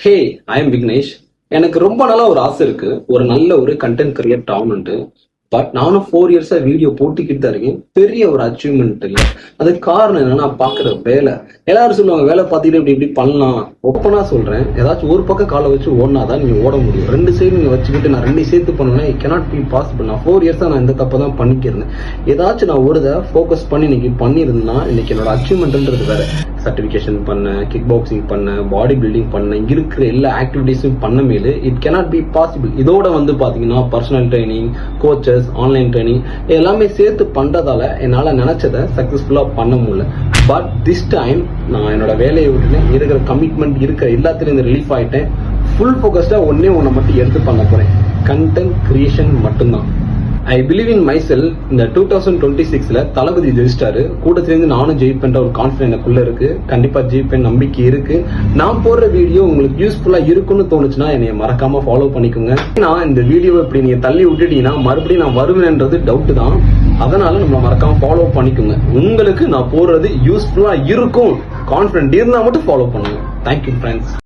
Hey, I am Vignesh. எனக்கு ரொம்ப நாளா ஒரு ஆசை இருக்கு, ஒரு நல்ல ஒரு கண்டென்ட் கிரியேட் ஆகணும்ட்டு. பட் நானும் 4 இயர்ஸா வீடியோ போட்டுக்கிட்டு தான் இருக்கேன். பெரிய ஒரு அச்சீவ்மெண்ட் இல்லை. அதுக்கு காரணம் என்னன்னா, நான் பாக்குற வேலை. எல்லாரும் சொல்லுவாங்க வேலை பார்த்துட்டு இப்படி இப்படி பண்ணலாம். ஒப்பனா சொல்றேன், ஏதாச்சும் ஒரு பக்கம் காலை வச்சு ஓடினாதான் நீங்க ஓட முடியும். 2 சைடு நீங்க வச்சுக்கிட்டு நான் 2 சேர்த்து பண்ணணும்னா இட் cannot be possible. நான் 4 இயர்ஸா நான் இந்த தப்பை தான் பண்ணிக்கிறேன். ஏதாச்சும் நான் ஒரு இதை ஃபோக்கஸ் பண்ணி இன்னைக்கு பண்ணியிருந்தேன்னா இன்னைக்கு என்னோட அச்சீவ்மெண்ட்ன்றது வேற. சர்டிபிகேஷன் பண்ண, கிக் பாக்ஸிங் பண்ண, பாடி பில்டிங் பண்ண, இருக்கிற எல்லா ஆக்டிவிட்டிஸும் பண்ண மேலே இட் cannot be possible. இதோட பாத்தீங்கன்னா personal training, coaches, online training எல்லாமே சேர்த்து பண்றதால என்னால நினைச்சதை சக்சஸ்ஃபுல்லா பண்ண முடியல. பட் திஸ் டைம் நான் என்னோட வேலையை விட்டுட்டேன், இருக்கிற கமிட்மெண்ட் இருக்கிற எல்லாத்துலயும் ரிலீஃப் ஆயிட்டேன். ஃபுல் ஃபோக்கஸ்டா ஒன்னே மட்டும் எடுத்து பண்ண போறேன், கண்டென்ட் கிரியேஷன் மட்டும்தான். ஐ பிலீவ் இன் மை செல். இந்த 2026ல தளபதி ஜெயிச்சிட்டாரு, கூட சேர்ந்து நானும் ஜெயிப்பேன்ற ஒரு கான்ஃபிடன்ஸ் எனக்குள்ள இருக்கு. கண்டிப்பா ஜெயிப்பேன் நம்பிக்கை இருக்கு. நான் போடுற வீடியோ உங்களுக்கு யூஸ்ஃபுல்லா இருக்குன்னு தோணுச்சுன்னா என்னைய மறக்காம ஃபாலோ பண்ணிக்கோங்க. நான் இந்த வீடியோவை இப்படி நீங்க தள்ளி விட்டுட்டீங்கன்னா மறுபடியும் நான் வருவேன்ன்றது டவுட் தான். அதனால நம்ம மறக்காம ஃபாலோ பண்ணிக்கோங்க. உங்களுக்கு நான் போடுறது யூஸ்ஃபுல்லா இருக்கும் கான்ஃபிடன்ட் இருந்தா மட்டும் ஃபாலோ பண்ணுங்க. Thank you friends.